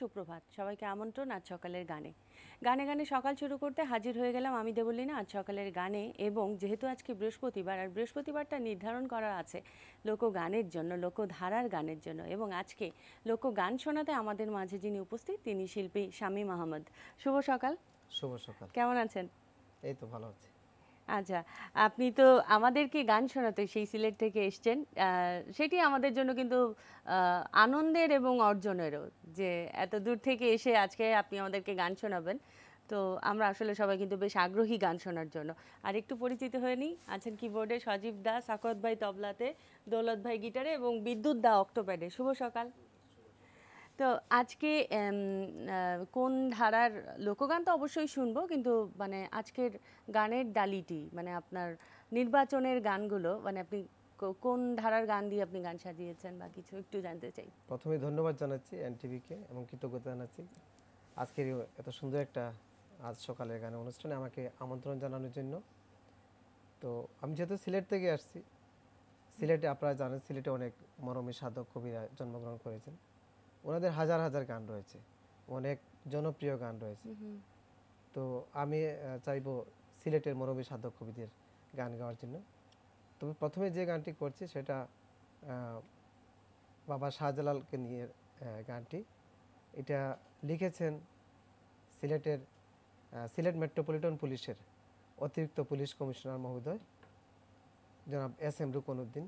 সুপ্রভাত, সবাইকে আমন্ত্রণ আজ সকালের গানে। গানে গানে সকাল শুরু করতে হাজির হয়ে গেলাম আমি দেবলীনা আজ সকালের গানে। এবং যেহেতু আজকে বৃহস্পতিবার, আর বৃহস্পতিবারটা নির্ধারণ করা আছে লোকগানের জন্য, লোকধারার গানের জন্য। এবং আজকে লোকগান শোনাতে আমাদের মাঝে যিনি উপস্থিত তিনি শিল্পী শামীম আহমদ। শুভ সকাল। শুভ সকাল। কেমন আছেন? এই তো ভালো আছি। আচ্ছা, আপনি তো আমাদেরকে গান শোনাতে সেই সিলেট থেকে এসছেন, সেটি আমাদের জন্য কিন্তু আনন্দের এবং অর্জনেরও, যে এত দূর থেকে এসে আজকে আপনি আমাদেরকে গান শোনাবেন। তো আমরা আসলে সবাই কিন্তু বেশ আগ্রহী গান শোনার জন্য। আর একটু পরিচিত হয়ে নিই, আছেন কিবোর্ডে সজীব দা, সাকত ভাই তবলাতে, দৌলত ভাই গিটারে এবং বিদ্যুৎ দা অক্টোপ্যাডে। শুভ সকাল। তো আজকে কোন ধারার লোকগান তো অবশ্যই শুনবো, কিন্তু মানে আজকের গানের ডালিটি মানে আপনার নির্বাচনের গানগুলো, মানে আপনি কোন ধারার গান দিয়ে আপনি গান সাজিয়েছেন বা কিছু একটু জানতে চাই। প্রথমে ধন্যবাদ জানাচ্ছি এনটিভিকে এবং কৃতজ্ঞতা জানাচ্ছি আজকের এত সুন্দর একটা আজ সকালের গানের অনুষ্ঠানে আমাকে আমন্ত্রণ জানানোর জন্য। তো আমি যেহেতু সিলেট থেকে আসছি, সিলেটে আপনারা জানেন সিলেটে অনেক মরমী সাধক কবিরা জন্মগ্রহণ করেছেন। ওনাদের হাজার হাজার গান রয়েছে, অনেক জনপ্রিয় গান রয়েছে। তো আমি চাইবো সিলেটের মরমী সাধক কবিদের গান গাওয়ার জন্য। তবে প্রথমে যে গানটি করছি সেটা বাবা শাহজালালকে নিয়ে গানটি। এটা লিখেছেন সিলেটের সিলেট মেট্রোপলিটন পুলিশের অতিরিক্ত পুলিশ কমিশনার মহোদয় জনাব এস.এম. রুকনউদ্দিন।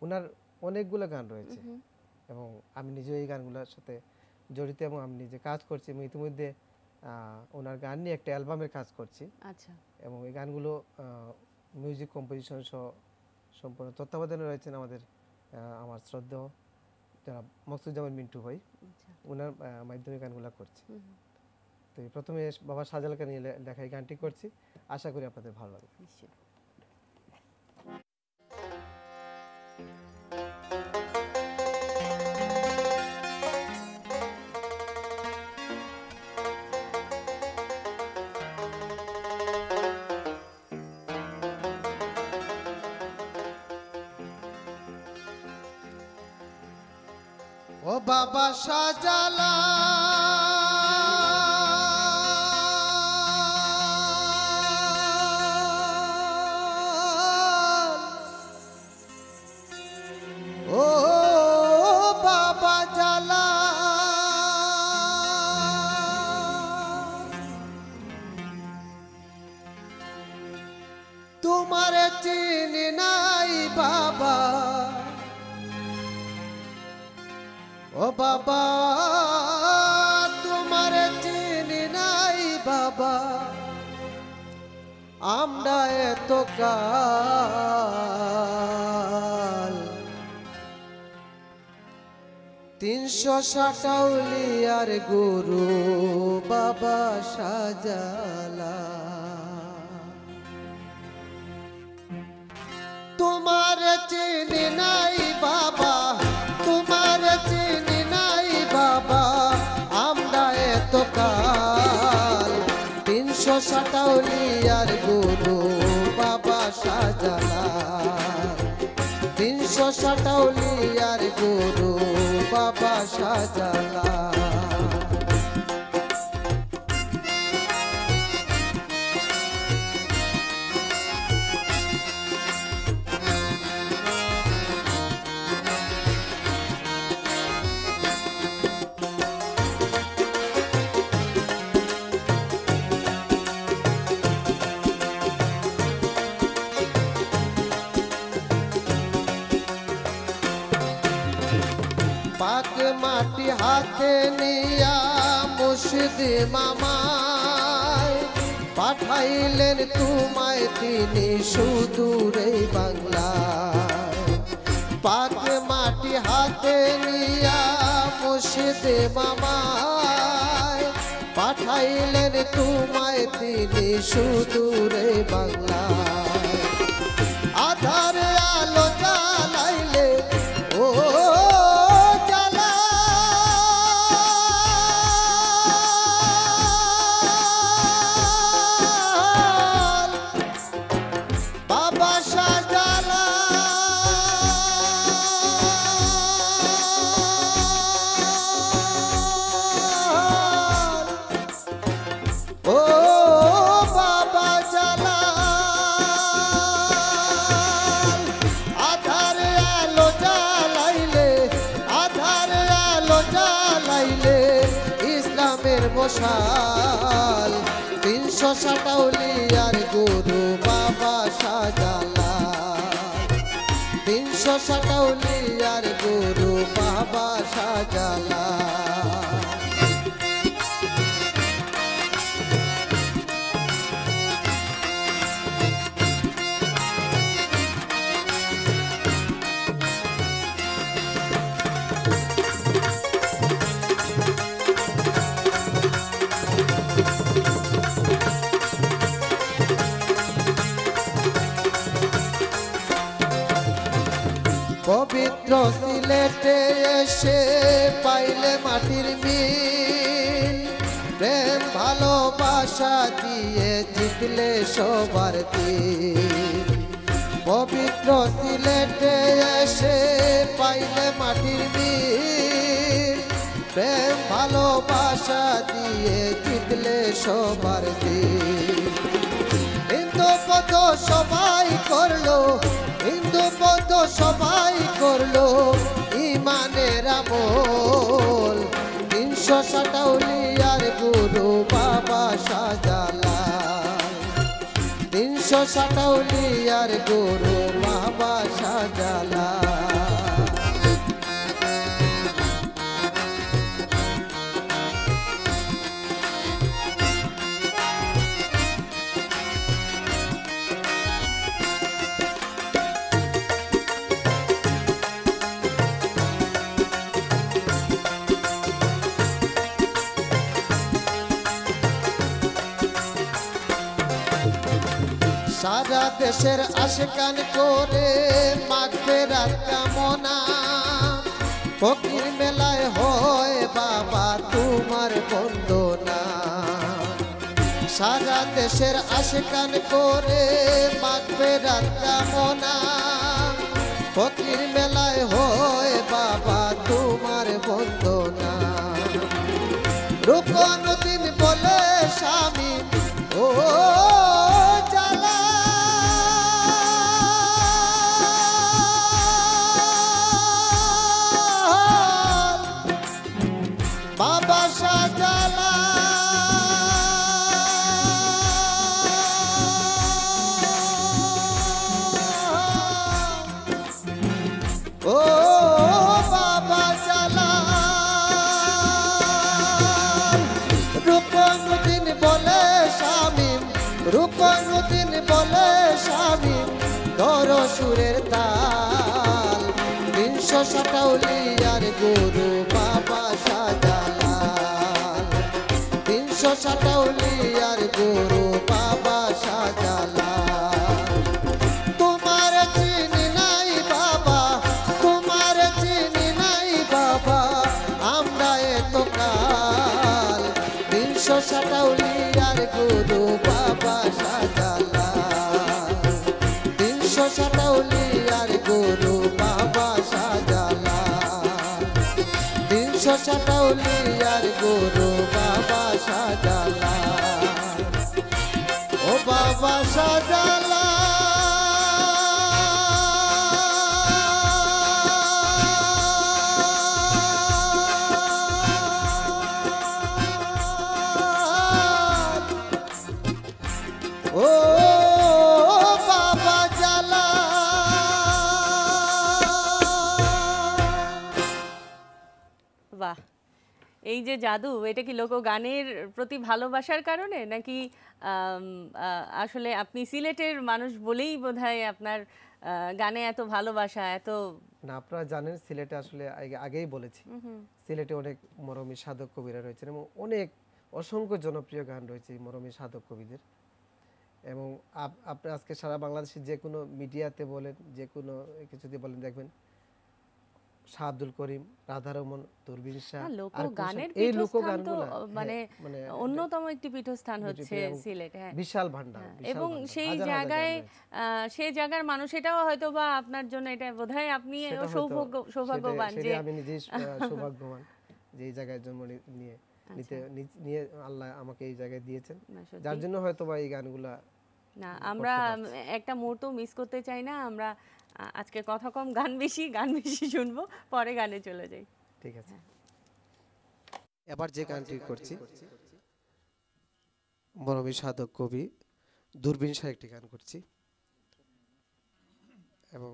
ওনার অনেকগুলো গান রয়েছে এবং আমি নিজেও এই গানগুলোর সাথে জড়িত এবং আমি নিজে কাজ করছি এবং ইতিমধ্যে ওনার গান নিয়ে একটা অ্যালবামের কাজ করছি। আচ্ছা। এবং এই গানগুলো মিউজিক কম্পোজিশন সহ সম্পূর্ণ তত্ত্বাবধানে রয়েছেন আমার শ্রদ্ধেয় জনাব মকসুদুজ্জামান মিন্টু ভাই। ওনার মাধ্যমে গানগুলো করছি। তো প্রথমে বাবা শাহজালালকে নিয়ে লেখা এই গানটি করছি, আশা করি আপনাদের ভালো লাগবে। ও বাবা শাহজালাল, ও বাবা জালাল, তোমার চিনি নাই বাবা, ও বাবা তোমার চিনি নাই বাবা, আমরা এত কাল 360 আউলিয়ার গুরু বাবা শাহজালাল, তোমার চিনি নাই বাবা, তোমার চিনি নাই বাবা, আমরা এত কাল 360 আউলিয়ার গুরু বাবা শাহজালাল, 360 আউলিয়ার গুরু বাবা শাহজালাল। পাক মাটি হাতে নিয়া মুর্শিদ মামায় পাঠাইলেন তোমায় তিনি সুদূরে বাংলায়, পাক মাটি হাতে নিয়া মুর্শিদ মামায় পাঠাইলেন তোমায় তিনি সুদূরে বাংলায়, আধারে আলো জ্বালাইলে ও বসাল 360 আউলিয়ার গুরু বাবা শাহজালাল 360 আউলিয়ার গুরু বাবা শাহজালাল পবিত্র সিলেটে এসে পাইলে মাটির মিল প্রেম ভালোবাসা দিয়ে জিতলে সবার দিল পবিত্র সিলেটে এসে পাইলে মাটির মিল প্রেম ভালোবাসা দিয়ে জিতলে সবার দিল হিন্দু পদ সবাই করলো হিন্দু পদ সবাই করলো ইমানের আমল 360 আউলিয়ার গুরু বাবা শাহজালাল 360 আউলিয়ার গুরু বাবা শাহজালাল সারা দেশের আশকান করে মাগফিরাত কামনা ফকির মেলায় হয় বাবা তোমার বন্দনা সারা দেশের আশকান করে মাগফিরাত কামনা ফকির মেলায় হয় বাবা তোমার বন্দনা রুকনুদ্দিন বলে স্বামী ও বাবা শাহজালাল ও বাবা জালাল রুকনুদ্দিন বলে শামীম রুকনুদ্দিন বলে শামীম দর সুরের তাল 360 আউলিয়ার গুরু বাবা শাহজালাল 360 আউলিয়ার গুরু বাবা শাহজালাল তোমার চিনি নাই বাবা তোমার চিনি নাই বাবা আমরা এত কাল 360 আউলিয়ার গুরু বাবা শাহজালাল 360 আউলিয়ার গুরু বাবা শাহজালাল 360 আউলিয়ার গুরু বাবা শাহজালাল ও বাবা শাহজালাল ও বাবা জালাল বাহ, এই যে জাদু, এটা কি লোকগানের প্রতি ভালোবাসার কারণে নাকি আসলে আপনি সিলেটের মানুষ বলেই বোধহয় আপনার গানে এত ভালোবাসা এত? না, আপনারা জানেন সিলেটে আসলে আগেই বলেছি সিলেটে অনেক মরমী সাধক কবিরা রয়েছেন এবং অনেক অসংখ্য জনপ্রিয় গান রয়েছে মরমী সাধক কবিদের। এবং আপনি আজকে সারা বাংলাদেশের যে কোনো মিডিয়াতে বলেন, যে কোনো কিছুতে বলেন, দেখবেন শাহ আব্দুল করিম, রাধারমন, দূরবীন শাহ, লোকগানের এই পীঠস্থান তো লোকগানগুলো মানে অন্যতম একটি পীঠস্থান হচ্ছে সিলেট। হ্যাঁ, বিশাল ভান্ডার, এবং সেই জায়গায় সেই জায়গার মানুষ, এটাও হয়তো বা আপনার জন্য এটা বোধহয় আপনি সৌভাগ্যবান যে আমি নিজেই সৌভাগ্যবান যে এই জায়গায় জন্ম নিয়ে আল্লাহ আমাকে এই জায়গায় দিয়েছেন, যার জন্য হয়তো বা এই গানগুলা। না, আমরা একটা মুহূর্ত মিস করতে চাই না। আমরা আজকে কথা কম গান বেশি শুনবো, পরে গানে চলে যাই। ঠিক আছে, এবার যে গানটি করছি মরমী সাধক কবি দূরবীন শাহ একটি গান করছি। এবং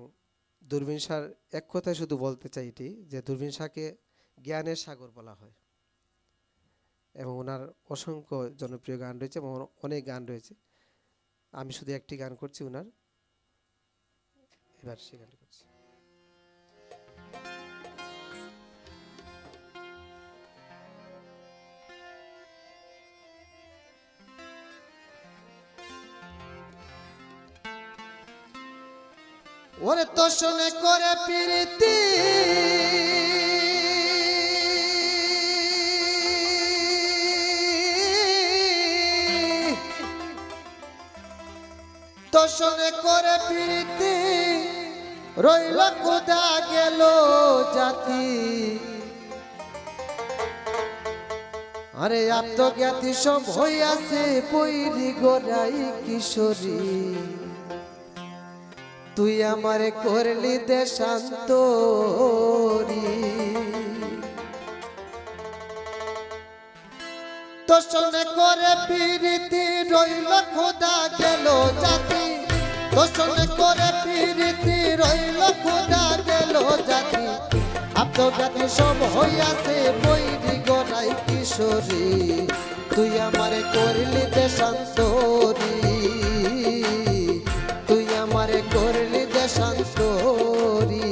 দূরবীন শাহ এক কথায় শুধু বলতে চাই এটি যে দূরবীন শাহকে জ্ঞানের সাগর বলা হয় এবং ওনার অসংখ্য জনপ্রিয় গান রয়েছে এবং অনেক গান রয়েছে। আমি শুধু একটি গান করছি ওনার, এবার সে গানটি করছি। ওরে তোষণে করে প্রীতি তোষণে করে প্রীতি রইল কোথা গেল জাতি। আরে আত্মজ্ঞাতি সব হইয়াছে বৈরি গোড়াই কিশোরী, তুই আমারে করলি দেশান্তরী। তোষণে করে প্রীতি রইল খোদা গেল জাতি, তোষণে করে প্রীতি রইল খোদা গেল জাতি। আত্মঘাতী সব হইয়াছে বৈরি গোড়াই কিশোরী, তুই আমারে করলি দেশান্তরী, তুই আমারে করলি দেশান্তরী।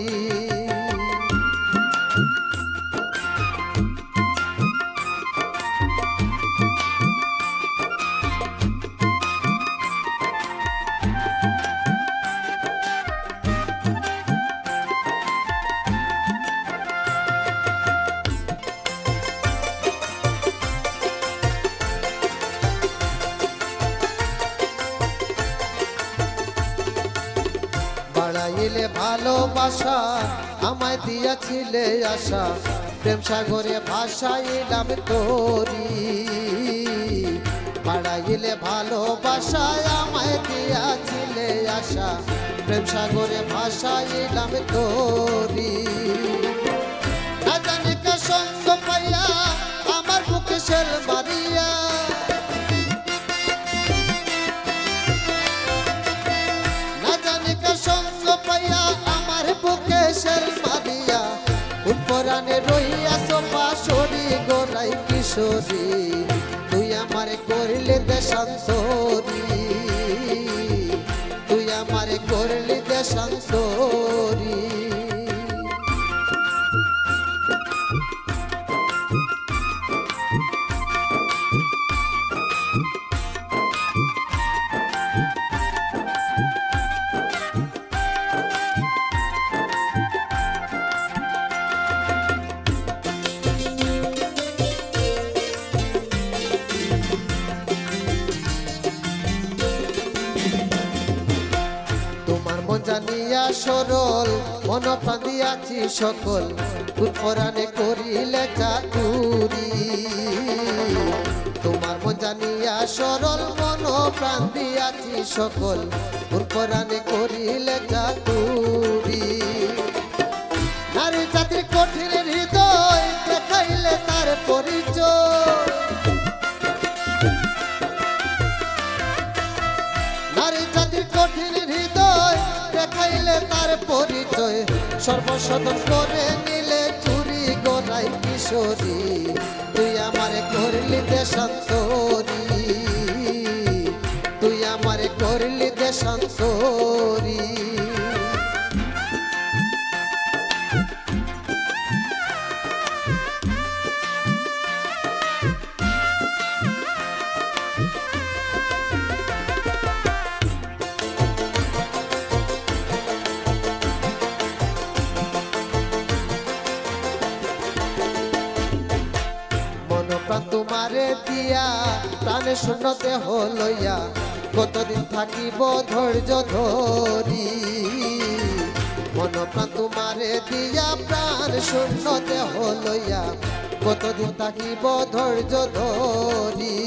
বাড়াইলে ভালোবাসা আমায় দিয়াছিলে আশা, প্রেম সাগরে ভাসাইলাম তোরি। বাড়াইলে ভালোবাসা আমায় দিয়াছিলে আশা, প্রেম সাগরে ভাসাইলাম তোরি। না জানি কে সঙ্গ পাইয়া আমার বুকে শেল মারিয়া, না জানি কে সঙ্গ পাইয়া আমার বুকে শেল মারিয়া। উৎপরাণে রইয়াছ পাশরি গোড়াই কিশোরী, তুই আমারে করলে দেশান্তরী, তুই আমারে করলে দেশান্তরী। তোমার মন জানিয়া সরল মন প্রাণ দিয়াছি সকল, উৎপরাণে করিলে চাতুরি। তোমার মন জানিয়া সরল মন প্রাণ দিয়াছি সকল, উৎপরাণে করিলে চাতুরি। নারী জাতির কঠিন হৃদয় দেখাইলে তার পরিচয়, নারী জাতির কঠিন হৃদয় দেখাইলে তার পরিচয়। সর্বসদন করে নিলে চুরি গোড়াই কিশোরী, তুই আমারে করলি দেশান্তরী, তুই আমারে করলি দেশান্তরী। প্রাণ তোমারে দিয়া প্রাণে শূন্যতে হলইয়া, কতদিন থাকিব ধৈর্য ধরি। মন প্রাণ তোমারে দিয়া প্রাণ শূন্যতে হলইয়া, কতদিন থাকিব ধৈর্য ধরি।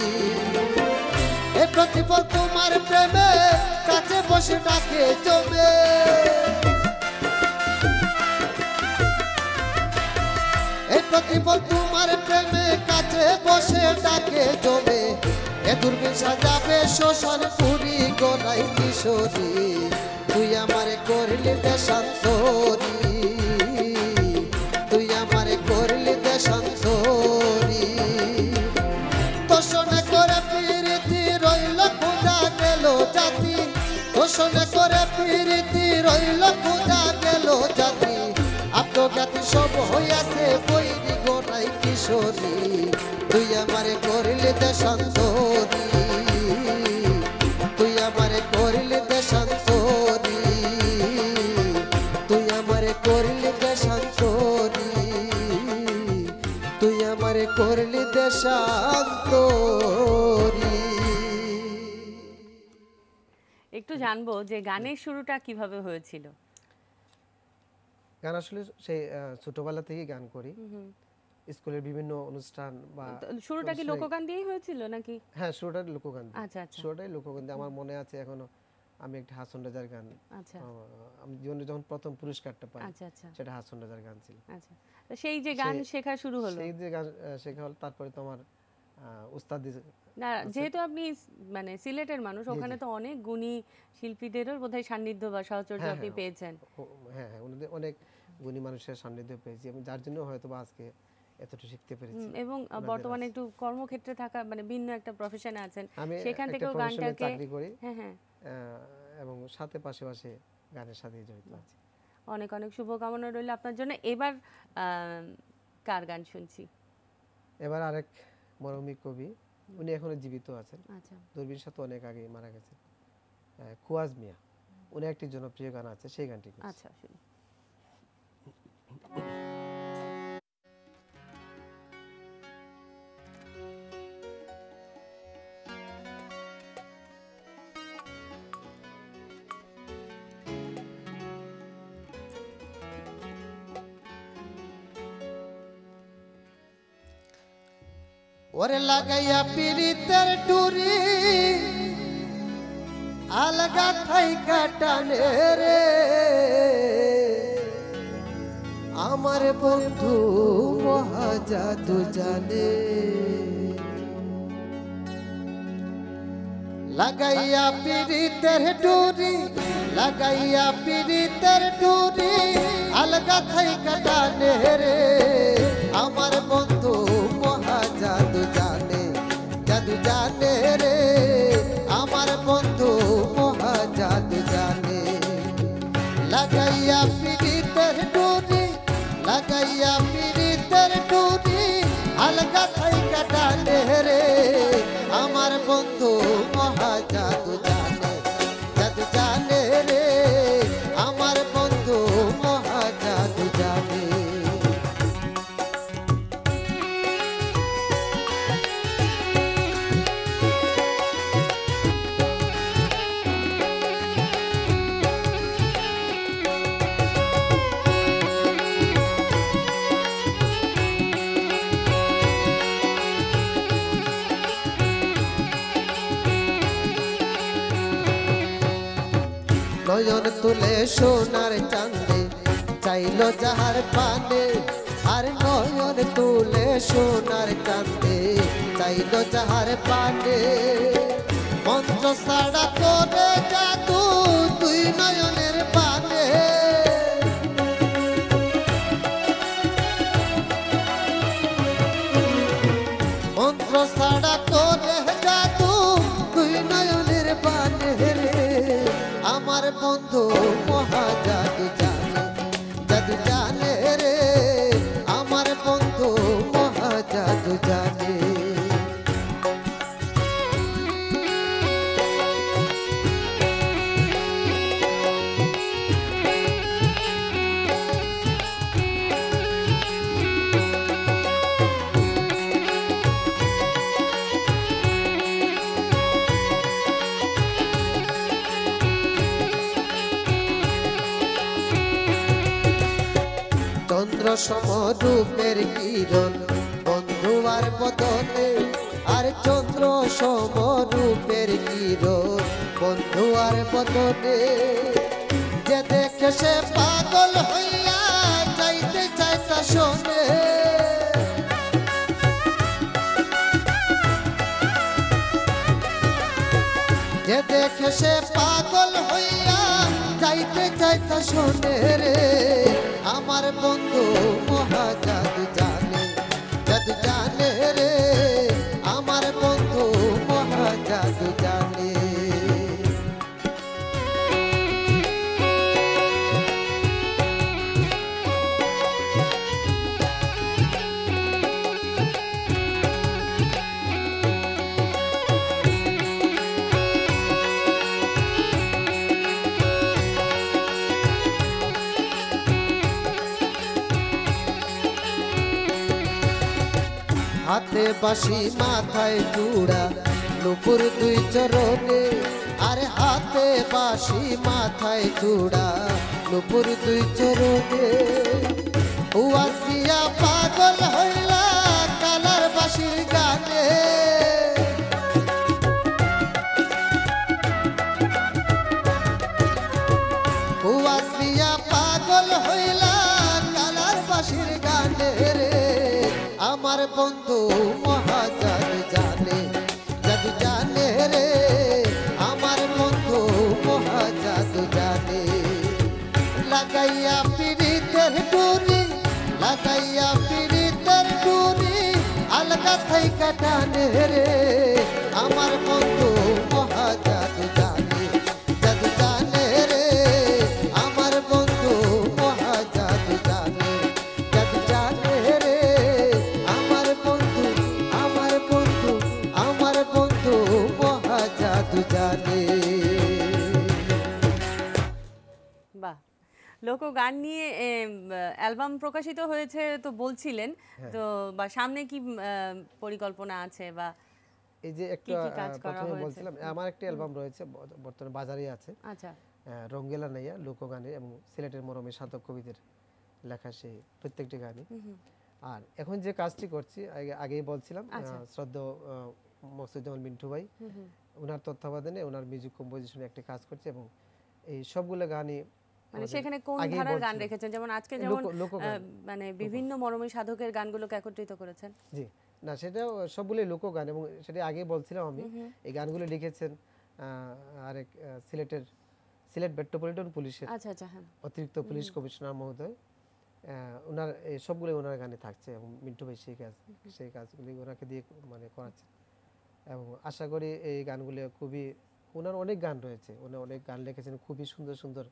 এ প্রতিপল তোমার প্রেমে কাছে বসে ডাকে জমে, এই প্রতিপল তোমার প্রেমে কাছে বসে ডাকে জমে। এ দূরবীন সাজাবে শ্মশান পুরী গলাই কিশোরী তুই আমারে করলি দেশান্তরী তুই আমারে করলি দেশান্তরী তোষণে করে প্রীতি রইল খোদা গেল জাতি তোষণে করে প্রীতি রইল খোদা গেল জাতি আত্মঘাতী সব হইয়াছে বৈরি গোনাই কিশোরী তুই আমারে করলি দেশান্তরী তুই আমারে করলি দেশান্তরী তুই আমারে করলি দেশান্তরী তুই আমারে করলি দেশান্তরী। একটু জানবো যে গানের শুরুটা কিভাবে হয়েছিল? গান আসলে সেই ছোটবেলা থেকেই গান করি, স্কুলের বিভিন্ন অনুষ্ঠান বা শুরুটা কি লোকগান দিয়েই হয়েছিল নাকি? হ্যাঁ, শুরুটা লোকগান দিয়ে। আচ্ছা আচ্ছা, শুরুটাই লোকগান দিয়ে। আমার মনে আছে এখনো, আমি একটা হাসন রাজার গান, আচ্ছা আমি জীবনে যখন প্রথম পুরস্কারটা পাই আচ্ছা আচ্ছা সেটা হাসন রাজার গান ছিল। আচ্ছা, তো সেই যে গান শেখা শুরু হলো, সেই যে গান শেখা হলো, তারপরে তো আমার উস্তাদ না যেহেতু আপনি মানে সিলেটের মানুষ, ওখানে তো অনেক গুণী শিল্পীদেরও বোধহয় সান্নিধ্য বা সাহচর্য আপনি পেয়েছেন। হ্যাঁ হ্যাঁ, ওনাদের অনেক গুণী মানুষের সান্নিধ্য পেয়েছি, এবং যার জন্য হয়তো বা আজকে এতটুকু শিখতে পেরেছি। এবং বর্তমানে একটু কর্মক্ষেত্রে থাকা, মানে ভিন্ন একটা প্রফেশনে আছেন, আমি সেখান একটা থেকেও প্রফেশনাল গানটাকে চাকরি করি, হ্যাঁ হ্যাঁ, এবং সাথে পাশাপাশি গানের সাথে জড়িত আছি। অনেক অনেক শুভকামনা রইল আপনার জন্য। এবার কার গান শুনছি? এবার আরেক মরমী কবি, উনি এখনো জীবিত আছেন, আচ্ছা, দূরবীর সাথে অনেক আগে মারা গেছেন, খুয়াজ মিয়া। উনি একটি জনপ্রিয় গান আছে, সেই গানটি করছি। আচ্ছা শুনি। ওরে লাগাইয়া পিরিতের ডুরি আলগা থাইকা টানে রে আমার বন্ধু মহাজাদু জানে লাগাইয়া পিরিতের ডুরি লাগাইয়া পিরিতের ডুরি আলগা থাইকা টানে রে আমার বন্ধু মহাজাদু জানে জাদু জানে রে আমার বন্ধু মহাজাদু জানে লাগাইয়া পিরিতের ডুরি লাগাইয়া পিরিতের ডুরি আলগা থাইকা টানে রে আমার বন্ধু মহাজাদু জানে জাদু জানে রে আমার বন্ধু মহাজাদু জানে নয়ন তুলে সোনার চাঁদে চাইলো যাহার পানে আর নয়ন তুলে সোনার চাঁদে চাইলো যাহার পানে মন্ত্র ছাড়া করে জাদু দুই নয়নের পানে মন্ত্র ছাড়া করে জাদু দুই নয়নের পানে রে আমার বন্ধু মহাজাদু জানে জাদু জানে রে আমার বন্ধু মহাজাদু জানে চন্দ্র সমরূপের কিরণ বন্ধু আর বদনে আর চন্দ্র সমরূপের কিরণ বন্ধু আর বদনে যে দেখে সে পাগল হইয়া চাইতে চাইতা শোনে যে দেখে সে পাগল হইয়া যাইতে চাইতে শোনে রে আমার বন্ধু মহা জাদু জানে রে আমার বন্ধু মহা জাদু জানে। হাতে বাঁশি মাথায় চূড়া নুপুর দুই চরণে আরে হাতে বাঁশি মাথায় চূড়া নুপুর দুই চরণে উয়াজ দিয়া পাগল হইলা কালার বাঁশির গানে উয়াজ দিয়া পাগল হইলা কালার বাঁশির গানে রে আমার বন্ধু মহা জাদু জানে রে আমার বন্ধু মহা জাদু জানে। লাগাইয়া পিরিতের ডুরি আলগা থাইকা টানে রে আমার বন্ধু মহা জাদু জানে রে আমার বন্ধু মহা জাদু জানে রে আমার বন্ধু মহা জাদু জানে। বাহ, লোকগান নিয়ে অ্যালবাম প্রকাশিত হয়েছে তো বলছিলেন, তো বা সামনে কি পরিকল্পনা আছে বা এই যে একটা প্রথমে বলছিলাম আমার একটা অ্যালবাম রয়েছে বর্তমানে বাজারে আছে। আচ্ছা, রঙ্গেলা নাইয়া লোকগানে এবং সিলেটের মরমে সাধক কবিদের লেখা সেই প্রত্যেকটি গানই। আর এখন যে কাজটি করছি আগেই বলছিলাম শ্রদ্ধেয় মকসুদুজ্জামান মিন্টু ভাই ওনার তত্ত্বাবধানে ওনার মিউজিক কম্পোজিশনে একটা কাজ করছে এবং এই সবগুলো গানই মানে সেখানে কোন ধারার গান রেখেছেন, যেমন আজকে যেমন মানে বিভিন্ন মরমী সাধকের গানগুলোকে একত্রিত করেছেন? জি না, সেটা সবগুলোই লোকগান এবং সেটা আগে বলছিলাম আমি এই গানগুলো লিখেছেন আরেক সিলেট মেট্রোপলিটন পুলিশের অতিরিক্ত পুলিশ কমিশনার মহোদয়। ওনার সবগুলো ওনার গানে থাকছে এবং মিন্টু ভাই সেই কাজগুলি ওনাকে দিয়ে মানে করাচ্ছে এবং আশা করি এই গানগুলো খুবই ওনার অনেক গান রয়েছে, উনি অনেক গান লিখেছেন, খুবই সুন্দর সুন্দর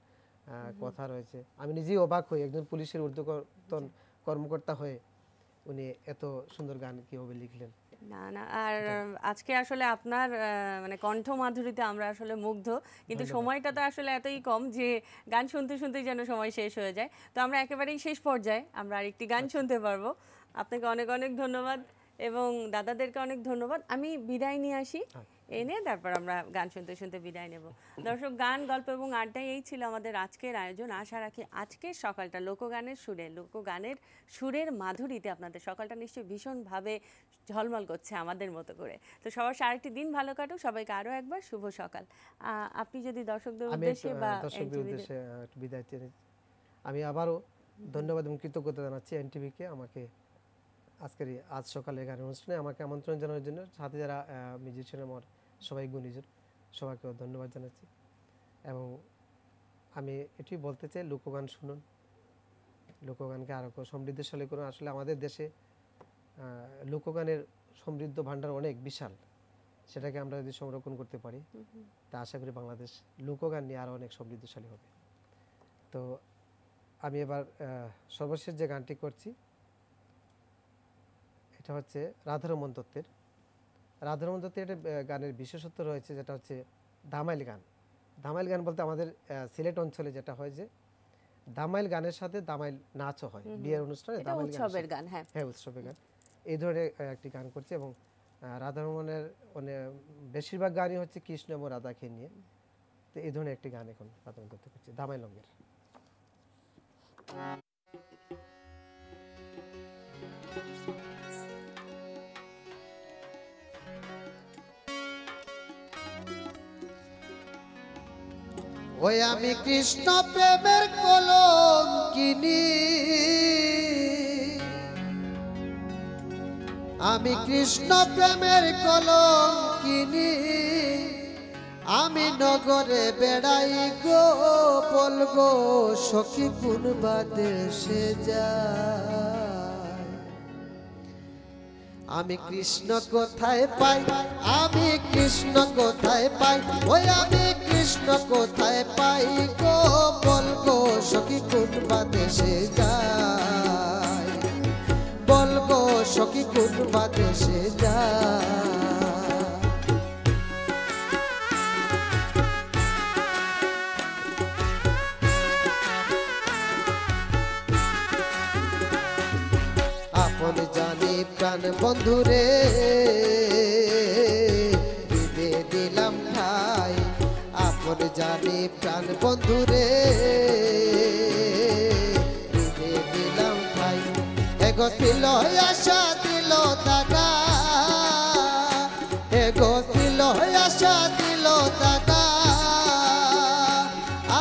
কথা রয়েছে। আমি নিজেই অবাক হই একজন পুলিশের ঊর্ধ্বতন কর্মকর্তা হয়ে উনি এত সুন্দর গান কিভাবে লিখলেন। না না, আর আজকে আসলে আপনার মানে কণ্ঠ মাধুরীতে আমরা আসলে মুগ্ধ, কিন্তু সময়টা তো আসলে এতই কম যে গান শুনতে শুনতেই যেন সময় শেষ হয়ে যায়। তো আমরা একেবারেই শেষ পর্যায়ে আমরা আরেকটি গান শুনতে পারবো। আপনাকে অনেক অনেক ধন্যবাদ এবং দাদাদেরকে অনেক ধন্যবাদ। আমি বিদায় নিয়ে আসি, এনে তারপর আমরা গান শুনতে শুনতে বিদায় নেব। দর্শক, গান, গল্প এবং আড্ডায় এই ছিল আমাদের আজকের আয়োজন। আশা রাখি আজকের সকালটা লোকগানের সুরের মাধুরীতে আপনাদের সকালটা নিশ্চয়ই ভীষণভাবে ঝলমল করছে আমাদের মতো করে। তো সবার সারাটি দিন ভালো কাটুক, সবাইকে আরও একবার শুভ সকাল। আপনি যদি দর্শকদের উদ্দেশ্যে বা বিদায় চাই, আমি আবারও ধন্যবাদ এবং কৃতজ্ঞতা জানাচ্ছি এনটিভিকে আমাকে আজকের আজ সকালে গানের অনুষ্ঠানে আমাকে আমন্ত্রণ জানানোর জন্য। সাথে যারা মিউজিশিয়ান আমার সবাই গুণীজন সবাইকেও ধন্যবাদ জানাচ্ছি এবং আমি এটি বলতে চাই লোকগান শুনুন, লোকগানকে আরও সমৃদ্ধশালী করুন। আসলে আমাদের দেশে লোকগানের সমৃদ্ধ ভাণ্ডার অনেক বিশাল, সেটাকে আমরা যদি সংরক্ষণ করতে পারি তা আশা করি বাংলাদেশ লোকগান নিয়ে আরও অনেক সমৃদ্ধশালী হবে। তো আমি এবার সর্বশেষ যে গানটি করছি এটা হচ্ছে রাধারমণ দত্তের। রাধারমণ দত্তের একটা গানের বিশেষত্ব রয়েছে, যেটা হচ্ছে দামাইল গান। দামাইল গান বলতে আমাদের সিলেট অঞ্চলে যেটা হয় যে দামাইল গানের সাথে দামাইল নাচও হয় বিয়ের অনুষ্ঠানে, দামাইল উৎসবের গান। হ্যাঁ, উৎসবের গান। এই ধরনের একটি গান করছে এবং রাধারমণের বেশিরভাগ গানই হচ্ছে কৃষ্ণ এবং রাধাকে নিয়ে। তো এই ধরনের একটি গান এখন রাধারমণ দত্ত করছে, দামাইল রঙের। ওই আমি কৃষ্ণ প্রেমের কলঙ্কিনী, আমি কৃষ্ণ প্রেমের কলঙ্কিনী, আমি নগরে বেড়াই গো, বলগো সখী কোন বা দেশে যায়। আমি কৃষ্ণ কোথায় পাই, আমি কৃষ্ণ কোথায় পাই, ওই আমি কৃষ্ণ কোথায় পাই গো, বলগো সখী কোন বা দেশে যায়, বলগো সখী কোন বা দেশে যায়। আপন জানি প্রাণ বন্ধুরে দিবে দিলাম ঠাই, আপন জানি প্রাণ বন্ধুরে দিবে দিলাম ঠাই। এগো ছিল আশা দিল দাদা, এগো ছিল আশা দিল দাদা,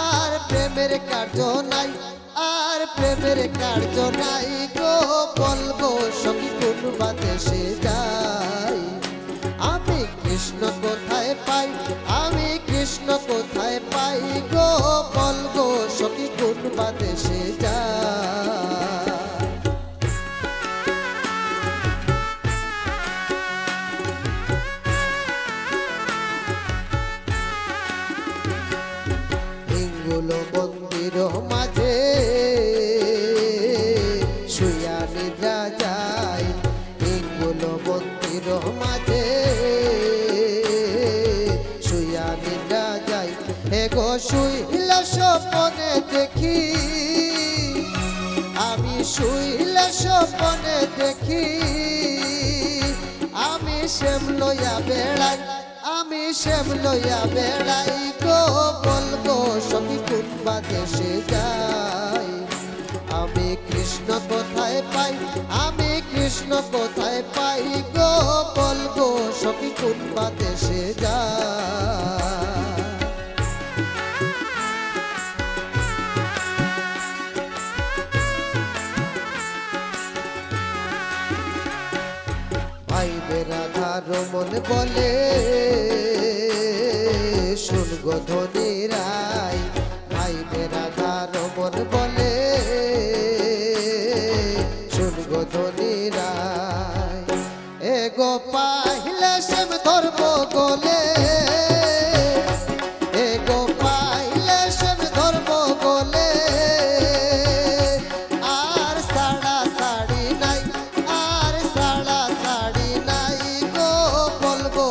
আর প্রেমের কার্য নাই, আর প্রেমের কার্য নাই গো, বলগো সখী কোন বা দেশে যাই। আমি কৃষ্ণ কোথায় পাই, আমি কৃষ্ণ কোথায় পাই গো, বলগো সখী কোন বা দেশে যাই। হিঙ্গুল মন্দির মাঝে শুয়া নিদ্রা যায়, হিঙ্গুল মন্দির মাঝে শুয়া নিদ্রা যায়। এগো শুইলে স্বপনে দেখি, আমি শুইলে স্বপনে দেখি, আমি শ্যাম লইয়া বেড়াই, আমি শ্যাম লইয়া বেড়াই গো, বলগো সখী কোন বা দেশে যাই। আমি কৃষ্ণ কোথায় পাই, আমি কৃষ্ণ কোথায় পাই গো, বলগো সখী কোন বা দেশে যাই। ভাই বেরাধা রমন বলে শুন গো ধনী রায়, ভাই বেরাধা রমন বলে শুন গো ধনী রায়। এগো পাহিলে শ্যাম ধর্ম গোলে, এগো পাহিলে শ্যাম ধর্ম গোলে, আর সাড়া সাড়ি নাই, আর সাড়া সাড়ি নাই গো, বলবো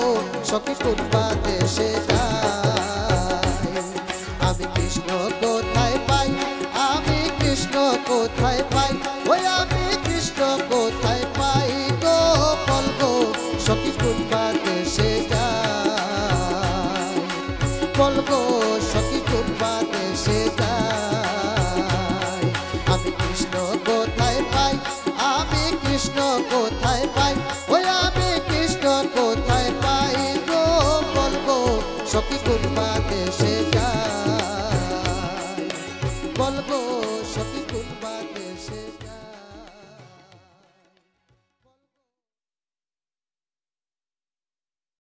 সখী কোন বা দেশে যাই। আমি কৃষ্ণ কোথায় পাই, আমি কৃষ্ণ কোথায় পাই, ওই আমি কৃষ্ণ কোথায় পাই গো, বলবো সখী কোন বা দেশে যাই, বলবো সখী কোন বা দেশে যাই। আমি কৃষ্ণ